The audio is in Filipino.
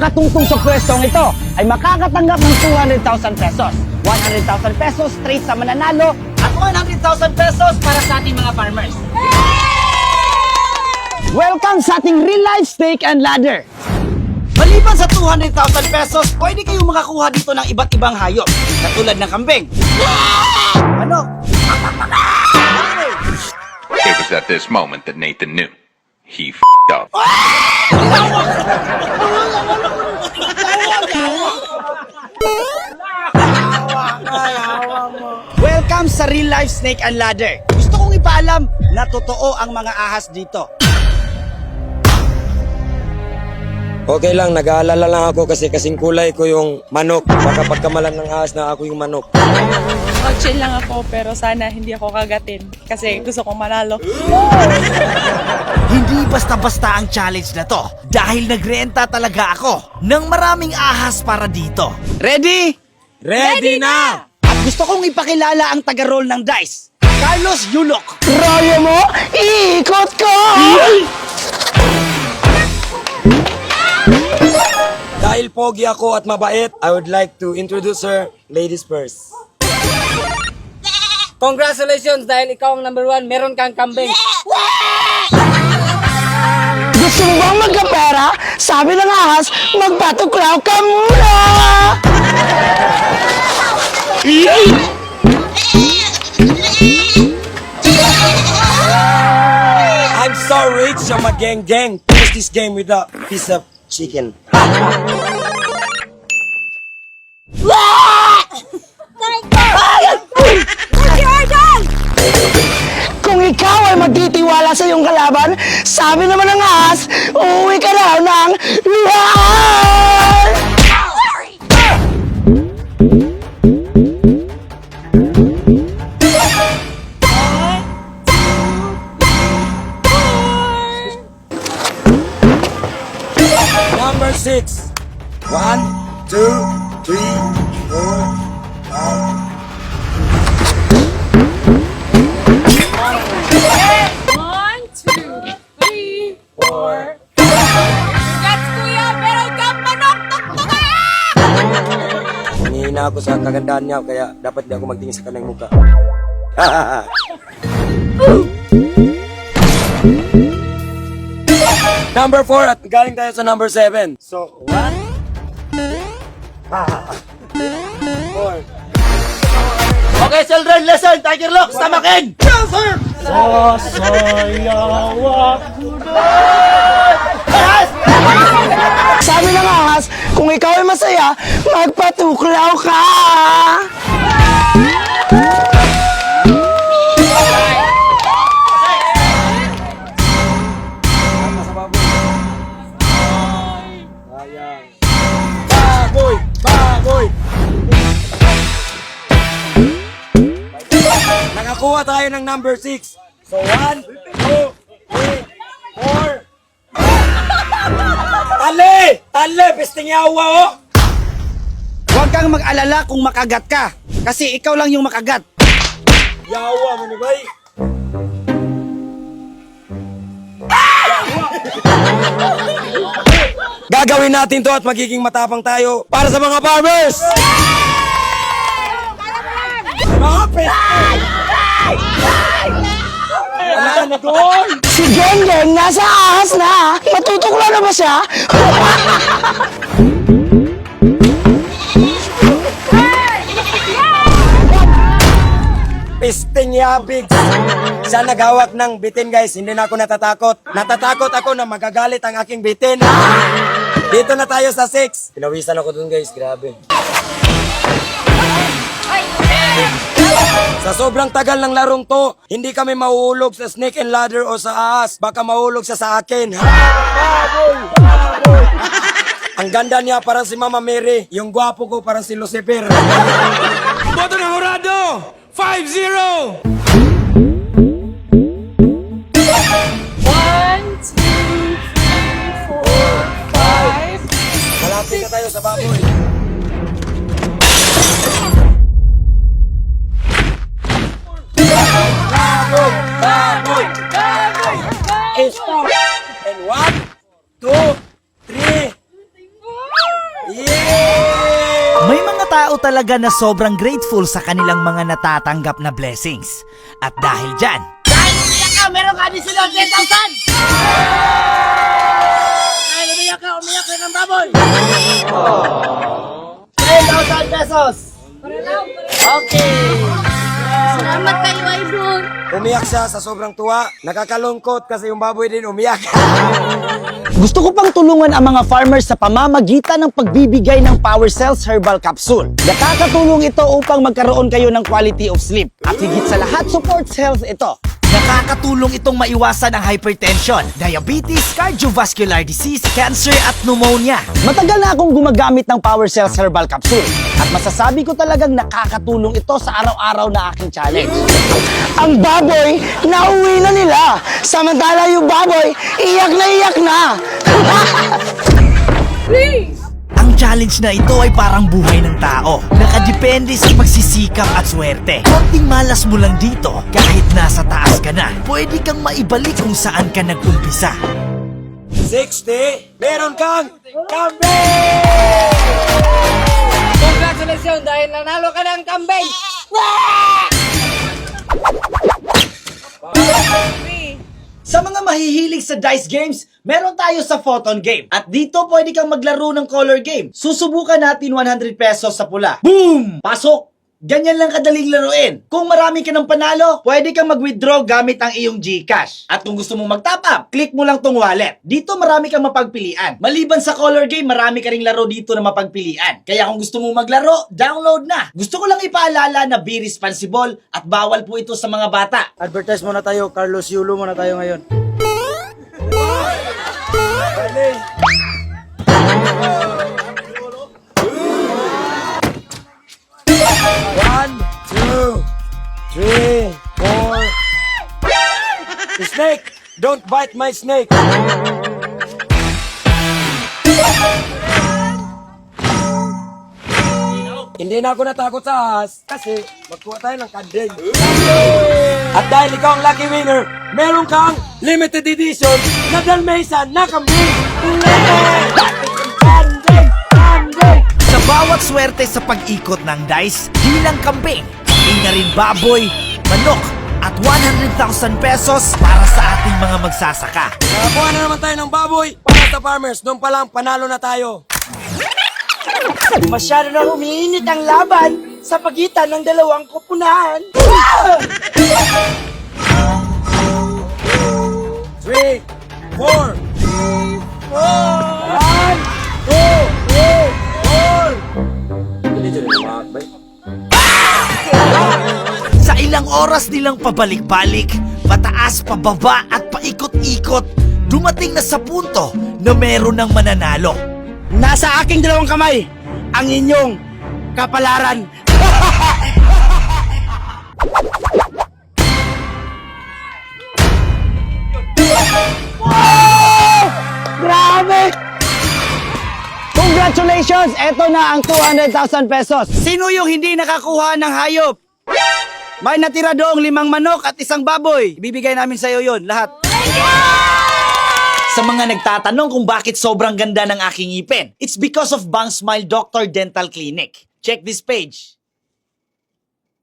makatungtong sa pwestong ito ay makakatanggap ng 200,000 pesos. 100,000 pesos straight sa mananalo at 100,000 pesos para sa ating mga farmers. Welcome sa ating real life snake and ladder. Maliban sa 200,000 pesos, pwede kayong makakuha dito ng iba't ibang hayop, katulad ng kambing. Ano? It was at this moment that Nathan knew. He f***ed up. Welcome sa real life snake and ladder. Gusto kong ipaalam na totoo ang mga ahas dito. Okay lang, nag-aalala lang ako kasi kasing kulay ko yung manok. Baka pagkamalan ng ahas na ako yung manok. Mag-chill lang ako pero sana hindi ako kagatin kasi gusto kong manalo. Hindi basta-basta ang challenge na to dahil nagrenta talaga ako ng maraming ahas para dito. Ready? Ready na! At gusto kong ipakilala ang taga-roll ng dice, Carlos Yulok. Raya mo? Iikot ko! Dahil pogi ako at mabait, I would like to introduce her ladies first. Congratulations dahil ikaw ang number 1, meron kang kambing. Gusto mo bang magkapera? Sabi ng ahas, magpatuklaw ka muna! I'm so rich, I'm a gang. Finish this game with a piece of chicken. Kung ikaw ay magtitiwala sa iyong kalaban, sabi naman ng ahas, uuwi ka na ng luhaan! Number 6. 1, 2, 3, 4, 5. 1, 2, 3, 4. Congrats kuya! Meron kang manok! Tuktuka! Nangihina ako sa kagandahan niya kaya dapat di ako magtingin sa kanyang mukha. Number 4 at galing tayo sa number 7. So, 1, 4. Okay, children, listen! Tiger Locks, tamakin! Sabi ng ahas, kung ikaw ay masaya, magpatuklaw ka! Baboy! Baboy! Nakakuha tayo ng number 6. So, 1, 2, 3, 4. Tali! Tali! Pisting yawa, oh! Huwag kang mag-alala kung makagat ka, kasi ikaw lang yung makagat. Yawa, manibay! Gagawin natin to at magiging matapang tayo para sa mga farmers! Mga peste! Wala na doon! Si Geng nasa ahas na! Matutukla na ba siya? Pisting yabig! Siya naghawak ng bitin, guys. Hindi na ako natatakot. Natatakot ako na magagalit ang aking bitin. Dito na tayo sa 6. Pinawisan ako dun, guys. Grabe. Sa sobrang tagal ng larong to, hindi kami mahuhulog sa snake and ladder o sa ahas. Baka mahulog siya sa akin. Baboy! Baboy! Ang ganda niya parang si Mama Mary. Yung gwapo ko parang si Lucifer. Boto ng Horado! 5-0! 1, 2, 3, 4, 5. Malapit na tayo sa baboy. Baboy! Baboy! Stop! And 1, 2, 3. tao talaga na sobrang grateful sa kanilang mga natatanggap na blessings. At dahil dyan, Dahil umiyak ka, meron ka din sila 10,000! Dahil umiyak ka ng baboy! 10,000 pesos! Okay! Salamat kayo, Idol. Umiyak siya sa sobrang tuwa. Nakakalungkot kasi yung baboy din umiyak. gusto ko pang tulungan ang mga farmers sa pamamagitan ng pagbibigay ng Power Cells Herbal Capsule. Nakakatulong ito upang magkaroon kayo ng quality of sleep. At higit sa lahat, supports health ito. Nakakatulong itong maiwasan ang hypertension, diabetes, cardiovascular disease, cancer at pneumonia. Matagal na akong gumagamit ng Power Cells Herbal Capsule at masasabi ko talagang nakakatulong ito sa araw-araw na aking challenge. Ang baboy, nauwi na nila! Samantala yung baboy, iyak na! Ang challenge na ito ay parang buhay ng tao. Nakadepende sa pagsisikap at swerte. Konting malas mo lang dito, kahit nasa taas ka na, pwede kang maibalik kung saan ka nag-umpisa. 60, meron kang kambing! Congratulations dahil nanalo ka ng kambing! Sa mga mahihilig sa dice games, meron tayo sa Photon Game. At dito pwede kang maglaro ng color game. Susubukan natin 100 pesos sa pula. Boom! Pasok! Ganyan lang kadaling laruin. Kung marami ka ng panalo, pwede kang mag-withdraw gamit ang iyong GCash. At kung gusto mong mag-top up, click mo lang tong wallet. Dito marami kang mapagpilian. Maliban sa color game, marami ka ring laro dito na mapagpilian. Kaya kung gusto mong maglaro, download na. Gusto ko lang ipaalala na be responsible at bawal po ito sa mga bata. Advertise muna tayo, Carlos Yulo muna tayo ngayon. One, two, three, four. Snake! Don't bite my snake! Hindi na ako natakot sa ahas kasi magkuha tayo ng kandeng. At dahil ikaw ang lucky winner, meron kang limited edition na Dalmatian na kambing! Kandeng! Kandeng! Sa bawat swerte sa pag-ikot ng dice, di lang kambing, hindi na rin baboy, manok, at 100,000 pesos para sa ating mga magsasaka. Nakakuha na naman tayo ng baboy para sa farmers. Doon pa lang, panalo na tayo. Masyado na umiinit ang laban sa pagitan ng dalawang kupunahan. 3, 4, 1, 2, 3, 4. Hindi dyan yung makakbay. Sa ilang oras nilang pabalik-balik, pataas, pababa at paikot-ikot, dumating na sa punto na meron ng mananalo. Nasa aking dalawang kamay ang inyong kapalaran. Grabe! Congratulations! Eto na ang 200,000 pesos. Sino yung hindi nakakuha ng hayop? May natira doong 5 manok at 1 baboy. Ibibigay namin sa iyo yun, lahat. Sa mga nagtatanong kung bakit sobrang ganda ng aking ngipin, it's because of Bang Smile Doctor Dental Clinic. Check this page.